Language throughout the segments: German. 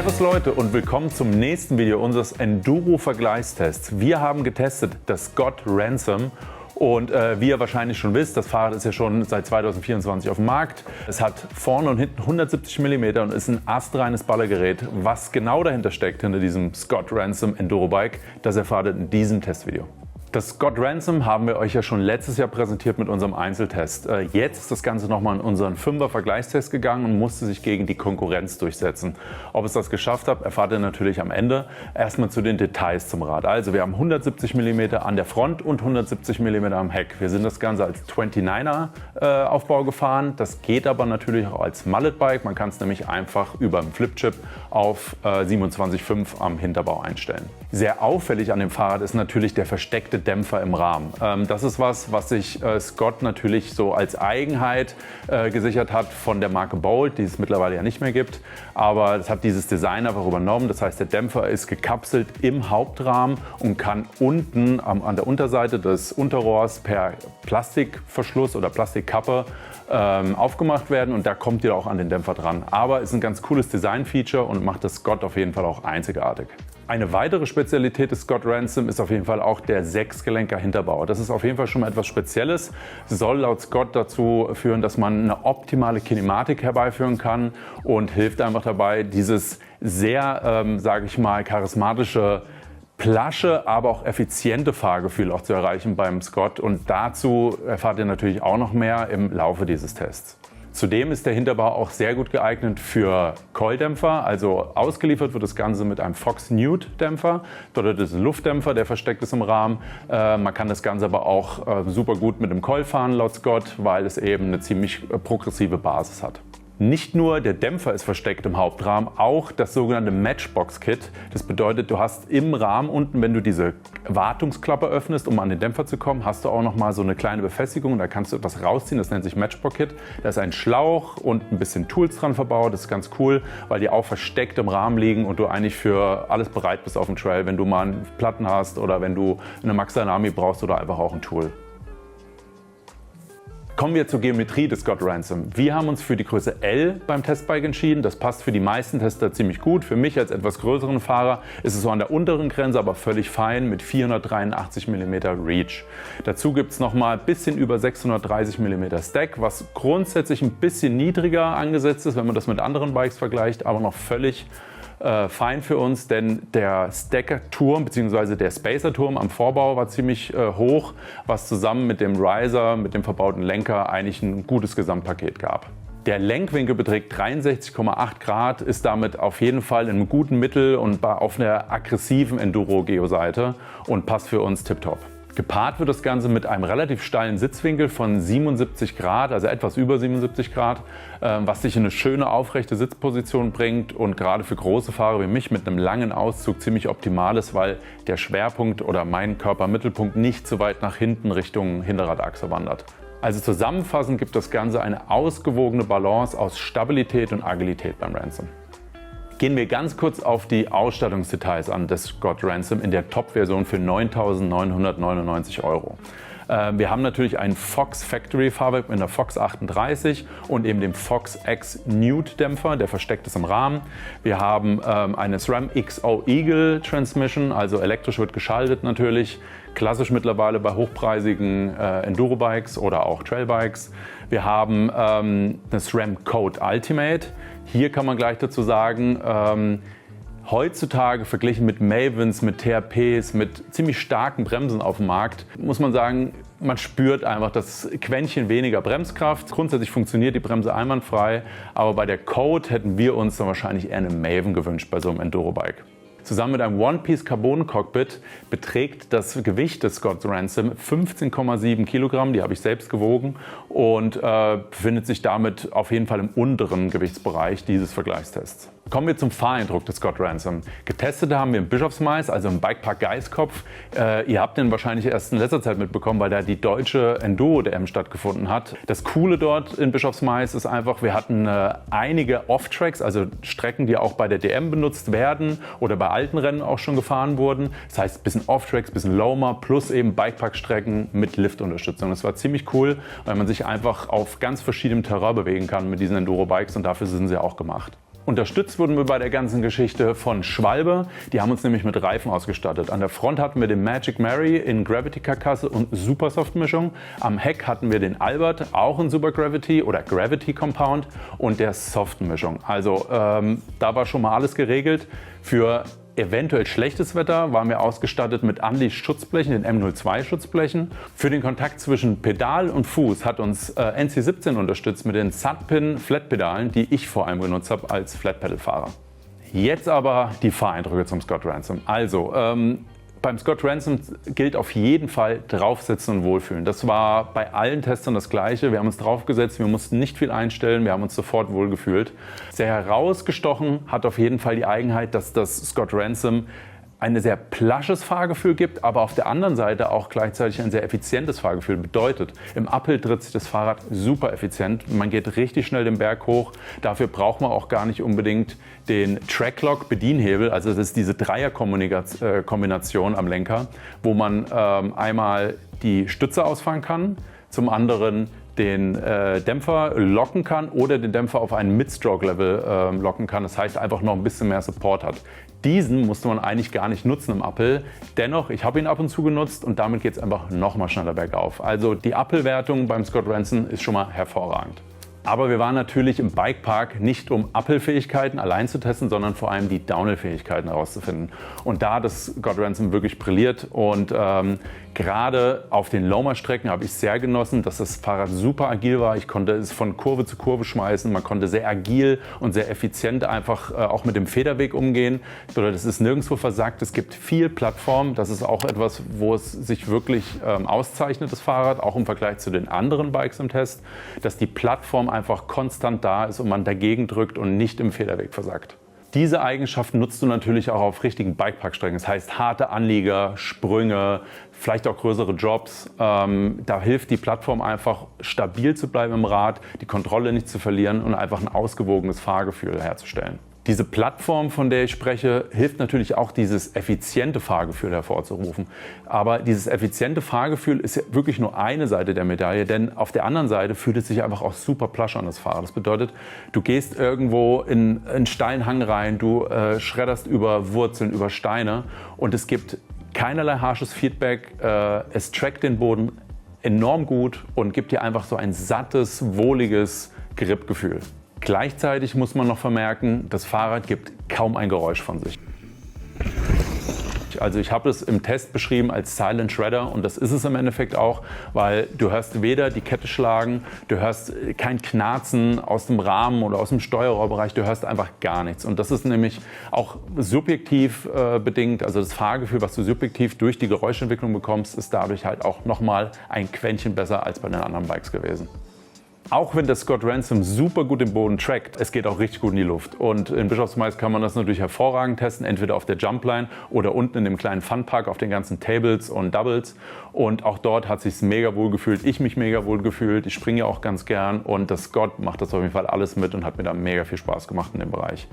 Servus Leute und willkommen zum nächsten Video unseres Enduro-Vergleichstests. Wir haben getestet das Scott Ransom und wie ihr wahrscheinlich schon wisst, das Fahrrad ist ja schon seit 2024 auf dem Markt. Es hat vorne und hinten 170 mm und ist ein astreines Ballergerät. Was genau dahinter steckt, hinter diesem Scott Ransom Enduro-Bike, das erfahrt ihr in diesem Testvideo. Das Scott Ransom haben wir euch ja schon letztes Jahr präsentiert mit unserem Einzeltest. Jetzt ist das Ganze nochmal in unseren 5er Vergleichstest gegangen und musste sich gegen die Konkurrenz durchsetzen. Ob es das geschafft hat, erfahrt ihr natürlich am Ende. Erstmal zu den Details zum Rad. Also wir haben 170 mm an der Front und 170 mm am Heck. Wir sind das Ganze als 29er Aufbau gefahren. Das geht aber natürlich auch als Mallet Bike. Man kann es nämlich einfach über einen Flipchip auf 27,5 am Hinterbau einstellen. Sehr auffällig an dem Fahrrad ist natürlich der versteckte Dämpfer im Rahmen. Das ist was sich Scott natürlich so als Eigenheit gesichert hat von der Marke Bolt, die es mittlerweile ja nicht mehr gibt. Aber das hat dieses Design einfach übernommen. Das heißt, der Dämpfer ist gekapselt im Hauptrahmen und kann unten an der Unterseite des Unterrohrs per Plastikverschluss oder Plastikkappe aufgemacht werden und da kommt ihr auch an den Dämpfer dran. Aber ist ein ganz cooles Design-Feature und macht das Scott auf jeden Fall auch einzigartig. Eine weitere Spezialität des Scott Ransom ist auf jeden Fall auch der 6-Gelenker Hinterbau. Das ist auf jeden Fall schon mal etwas Spezielles. Soll laut Scott dazu führen, dass man eine optimale Kinematik herbeiführen kann und hilft einfach dabei, dieses sehr, sage ich mal, charismatische plasche, aber auch effiziente Fahrgefühl auch zu erreichen beim Scott. Und dazu erfahrt ihr natürlich auch noch mehr im Laufe dieses Tests. Zudem ist der Hinterbau auch sehr gut geeignet für Keuldämpfer. Also ausgeliefert wird das Ganze mit einem Fox Newt Dämpfer. Dort ist ein Luftdämpfer, der versteckt ist im Rahmen. Man kann das Ganze aber auch super gut mit dem Coil fahren laut Scott, weil es eben eine ziemlich progressive Basis hat. Nicht nur der Dämpfer ist versteckt im Hauptrahmen, auch das sogenannte Matchbox-Kit. Das bedeutet, du hast im Rahmen unten, wenn du diese Wartungsklappe öffnest, um an den Dämpfer zu kommen, hast du auch noch mal so eine kleine Befestigung. Da kannst du etwas rausziehen, das nennt sich Matchbox-Kit. Da ist ein Schlauch und ein bisschen Tools dran verbaut. Das ist ganz cool, weil die auch versteckt im Rahmen liegen und du eigentlich für alles bereit bist auf dem Trail, wenn du mal einen Platten hast oder wenn du eine Max Dynami brauchst oder einfach auch ein Tool. Kommen wir zur Geometrie des Scott Ransom. Wir haben uns für die Größe L beim Testbike entschieden. Das passt für die meisten Tester ziemlich gut. Für mich als etwas größeren Fahrer ist es so an der unteren Grenze, aber völlig fein mit 483 mm Reach. Dazu gibt es nochmal ein bisschen über 630 mm Stack, was grundsätzlich ein bisschen niedriger angesetzt ist, wenn man das mit anderen Bikes vergleicht, aber noch völlig fein für uns, denn der Stacker-Turm bzw. der Spacer-Turm am Vorbau war ziemlich hoch, was zusammen mit dem Riser, mit dem verbauten Lenker eigentlich ein gutes Gesamtpaket gab. Der Lenkwinkel beträgt 63,8 Grad, ist damit auf jeden Fall in einem guten Mittel und auf einer aggressiven Enduro-Geo-Seite und passt für uns tipptopp. Gepaart wird das Ganze mit einem relativ steilen Sitzwinkel von 77 Grad, also etwas über 77 Grad, was dich in eine schöne aufrechte Sitzposition bringt und gerade für große Fahrer wie mich mit einem langen Auszug ziemlich optimal ist, weil der Schwerpunkt oder mein Körpermittelpunkt nicht so weit nach hinten Richtung Hinterradachse wandert. Also zusammenfassend gibt das Ganze eine ausgewogene Balance aus Stabilität und Agilität beim Ransom. Gehen wir ganz kurz auf die Ausstattungsdetails an des Scott Ransom in der Top-Version für 9.999 €. Wir haben natürlich ein Fox Factory Fahrwerk mit einer Fox 38 und eben dem Fox X Newt Dämpfer, der versteckt ist im Rahmen. Wir haben eine SRAM XO Eagle Transmission, also elektrisch wird geschaltet natürlich. Klassisch mittlerweile bei hochpreisigen Enduro-Bikes oder auch Trailbikes. Wir haben eine SRAM Code Ultimate. Hier kann man gleich dazu sagen, heutzutage verglichen mit Mavens, mit TRPs, mit ziemlich starken Bremsen auf dem Markt, muss man sagen, man spürt einfach das Quäntchen weniger Bremskraft. Grundsätzlich funktioniert die Bremse einwandfrei, aber bei der Code hätten wir uns dann wahrscheinlich eher eine Maven gewünscht bei so einem Enduro-Bike. Zusammen mit einem One-Piece Carbon Cockpit beträgt das Gewicht des Scott Ransom 15,7 Kilogramm, die habe ich selbst gewogen und befindet sich damit auf jeden Fall im unteren Gewichtsbereich dieses Vergleichstests. Kommen wir zum Fahreindruck des Scott Ransom. Getestet haben wir im Bischofsmais, also im Bikepark Geiskopf. Ihr habt den wahrscheinlich erst in letzter Zeit mitbekommen, weil da die deutsche Enduro-DM stattgefunden hat. Das Coole dort in Bischofsmais ist einfach, wir hatten einige Off-Tracks, also Strecken, die auch bei der DM benutzt werden oder bei alten Rennen auch schon gefahren wurden. Das heißt, ein bisschen Off-Tracks, ein bisschen Loamer plus eben Bikepark-Strecken mit Liftunterstützung. Das war ziemlich cool, weil man sich einfach auf ganz verschiedenem Terrain bewegen kann mit diesen Enduro-Bikes und dafür sind sie auch gemacht. Unterstützt wurden wir bei der ganzen Geschichte von Schwalbe. Die haben uns nämlich mit Reifen ausgestattet. An der Front hatten wir den Magic Mary in Gravity-Karkasse und Supersoft-Mischung. Am Heck hatten wir den Albert, auch in Super Gravity oder Gravity Compound und der Soft-Mischung. Also da war schon mal alles geregelt. Für eventuell schlechtes Wetter waren wir ausgestattet mit Unleashed Schutzblechen, den M02 Schutzblechen. Für den Kontakt zwischen Pedal und Fuß hat uns NC17 unterstützt mit den Sudpin Flatpedalen, die ich vor allem genutzt habe als Flatpedal-Fahrer. Jetzt aber die Fahreindrücke zum Scott Ransom. Also, beim Scott Ransom gilt auf jeden Fall draufsitzen und wohlfühlen. Das war bei allen Testern das Gleiche. Wir haben uns draufgesetzt, wir mussten nicht viel einstellen, wir haben uns sofort wohlgefühlt. Sehr herausgestochen hat auf jeden Fall die Eigenheit, dass das Scott Ransom ein sehr plasches Fahrgefühl gibt, aber auf der anderen Seite auch gleichzeitig ein sehr effizientes Fahrgefühl. Bedeutet, im Uphill tritt sich das Fahrrad super effizient. Man geht richtig schnell den Berg hoch. Dafür braucht man auch gar nicht unbedingt den Tracklock-Bedienhebel. Also das ist diese Dreierkombination am Lenker, wo man einmal die Stütze ausfahren kann, zum anderen den Dämpfer locken kann oder den Dämpfer auf einen Mid-Stroke-Level locken kann. Das heißt, einfach noch ein bisschen mehr Support hat. Diesen musste man eigentlich gar nicht nutzen im Uphill. Dennoch, ich habe ihn ab und zu genutzt und damit geht es einfach noch mal schneller bergauf. Also die Uphill-Wertung beim Scott Ransom ist schon mal hervorragend. Aber wir waren natürlich im Bikepark nicht, um Uphill-Fähigkeiten allein zu testen, sondern vor allem die Downhill-Fähigkeiten herauszufinden. Und da hat das Scott Ransom wirklich brilliert und gerade auf den Loma-Strecken habe ich sehr genossen, dass das Fahrrad super agil war. Ich konnte es von Kurve zu Kurve schmeißen. Man konnte sehr agil und sehr effizient einfach auch mit dem Federweg umgehen. Das ist nirgendwo versagt. Es gibt viel Plattform. Das ist auch etwas, wo es sich wirklich auszeichnet, das Fahrrad, auch im Vergleich zu den anderen Bikes im Test, dass die Plattform einfach konstant da ist und man dagegen drückt und nicht im Federweg versagt. Diese Eigenschaft nutzt du natürlich auch auf richtigen Bikeparkstrecken. Das heißt harte Anlieger, Sprünge, vielleicht auch größere Drops. Da hilft die Plattform einfach, stabil zu bleiben im Rad, die Kontrolle nicht zu verlieren und einfach ein ausgewogenes Fahrgefühl herzustellen. Diese Plattform, von der ich spreche, hilft natürlich auch, dieses effiziente Fahrgefühl hervorzurufen. Aber dieses effiziente Fahrgefühl ist ja wirklich nur eine Seite der Medaille, denn auf der anderen Seite fühlt es sich einfach auch super plush an, das Fahrrad. Das bedeutet, du gehst irgendwo in einen steilen Hang rein, du schredderst über Wurzeln, über Steine und es gibt keinerlei harsches Feedback. Es trackt den Boden enorm gut und gibt dir einfach so ein sattes, wohliges Gripgefühl. Gleichzeitig muss man noch vermerken, das Fahrrad gibt kaum ein Geräusch von sich. Also ich habe es im Test beschrieben als Silent Shredder und das ist es im Endeffekt auch, weil du hörst weder die Kette schlagen, du hörst kein Knarzen aus dem Rahmen oder aus dem Steuerrohrbereich, du hörst einfach gar nichts. Und das ist nämlich auch subjektiv bedingt, also das Fahrgefühl, was du subjektiv durch die Geräuschentwicklung bekommst, ist dadurch halt auch nochmal ein Quäntchen besser als bei den anderen Bikes gewesen. Auch wenn das Scott Ransom super gut den Boden trackt, es geht auch richtig gut in die Luft. Und in Bischofsmais kann man das natürlich hervorragend testen, entweder auf der Jumpline oder unten in dem kleinen Funpark auf den ganzen Tables und Doubles. Und auch dort hat es sich mega wohl gefühlt, ich mich mega wohl gefühlt. Ich springe ja auch ganz gern und das Scott macht das auf jeden Fall alles mit und hat mir da mega viel Spaß gemacht in dem Bereich.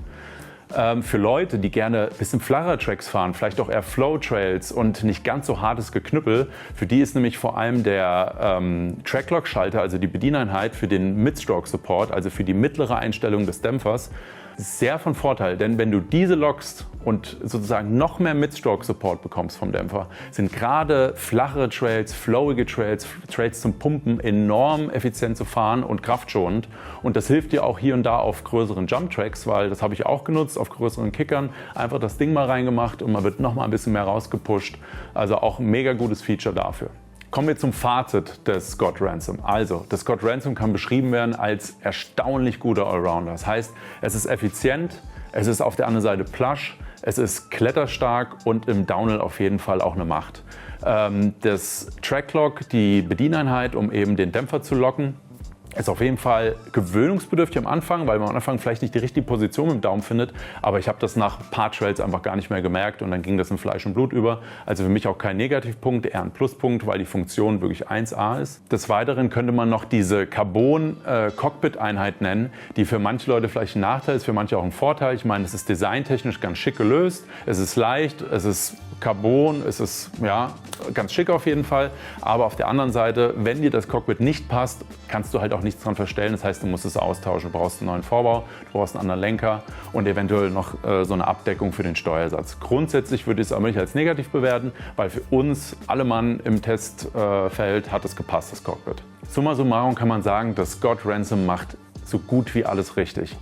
Für Leute, die gerne ein bisschen flachere Tracks fahren, vielleicht auch eher Flow-Trails und nicht ganz so hartes Geknüppel, für die ist nämlich vor allem der Tracklock-Schalter, also die Bedieneinheit für den Mid-Stroke-Support, also für die mittlere Einstellung des Dämpfers, sehr von Vorteil. Denn wenn du diese lockst und sozusagen noch mehr Mid-Stroke-Support bekommst vom Dämpfer, sind gerade flachere Trails, flowige Trails, Trails zum Pumpen enorm effizient zu fahren und kraftschonend. Und das hilft dir auch hier und da auf größeren Jump-Tracks, weil das habe ich auch genutzt, auf größeren Kickern. Einfach das Ding mal reingemacht und man wird noch mal ein bisschen mehr rausgepusht. Also auch ein mega gutes Feature dafür. Kommen wir zum Fazit des Scott Ransom. Also, das Scott Ransom kann beschrieben werden als erstaunlich guter Allrounder. Das heißt, es ist effizient, es ist auf der anderen Seite plush, es ist kletterstark und im Downhill auf jeden Fall auch eine Macht. Das Tracklock, die Bedieneinheit, um eben den Dämpfer zu locken, ist auf jeden Fall gewöhnungsbedürftig am Anfang, weil man am Anfang vielleicht nicht die richtige Position mit dem Daumen findet. Aber ich habe das nach ein paar Trails einfach gar nicht mehr gemerkt und dann ging das in Fleisch und Blut über. Also für mich auch kein Negativpunkt, eher ein Pluspunkt, weil die Funktion wirklich 1A ist. Des Weiteren könnte man noch diese Carbon-Cockpit-Einheit nennen, die für manche Leute vielleicht ein Nachteil ist, für manche auch ein Vorteil. Ich meine, es ist designtechnisch ganz schick gelöst, es ist leicht, es ist Carbon, es ist ja ganz schick auf jeden Fall. Aber auf der anderen Seite, wenn dir das Cockpit nicht passt, kannst du halt auch nichts dran verstellen. Das heißt, du musst es austauschen. Du brauchst einen neuen Vorbau, du brauchst einen anderen Lenker und eventuell noch so eine Abdeckung für den Steuersatz. Grundsätzlich würde ich es aber nicht als negativ bewerten, weil für uns, alle Mann im Testfeld, hat es gepasst, das Cockpit. Summa summarum kann man sagen, dass Scott Ransom macht so gut wie alles richtig.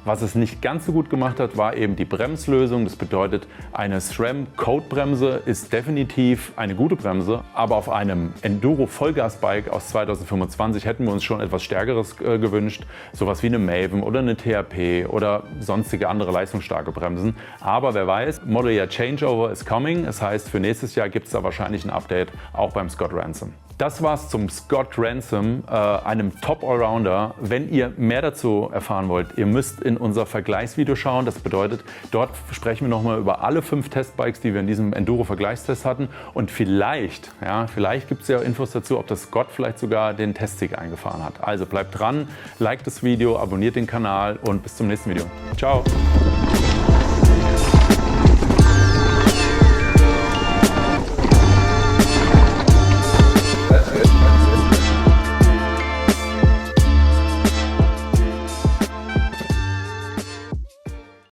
Was es nicht ganz so gut gemacht hat, war eben die Bremslösung. Das bedeutet, eine SRAM-Code-Bremse ist definitiv eine gute Bremse, aber auf einem Enduro-Vollgas-Bike aus 2025 hätten wir uns schon etwas Stärkeres gewünscht. Sowas wie eine Maven oder eine THP oder sonstige andere leistungsstarke Bremsen. Aber wer weiß, Model Year Changeover is coming. Das heißt, für nächstes Jahr gibt es da wahrscheinlich ein Update, auch beim Scott Ransom. Das war's zum Scott Ransom, einem Top-Allrounder. Wenn ihr mehr dazu erfahren wollt, ihr müsst in unser Vergleichsvideo schauen. Das bedeutet, dort sprechen wir nochmal über alle 5 Testbikes, die wir in diesem Enduro-Vergleichstest hatten. Und vielleicht gibt es ja Infos dazu, ob das Scott vielleicht sogar den Testsieg eingefahren hat. Also bleibt dran, liked das Video, abonniert den Kanal und bis zum nächsten Video. Ciao!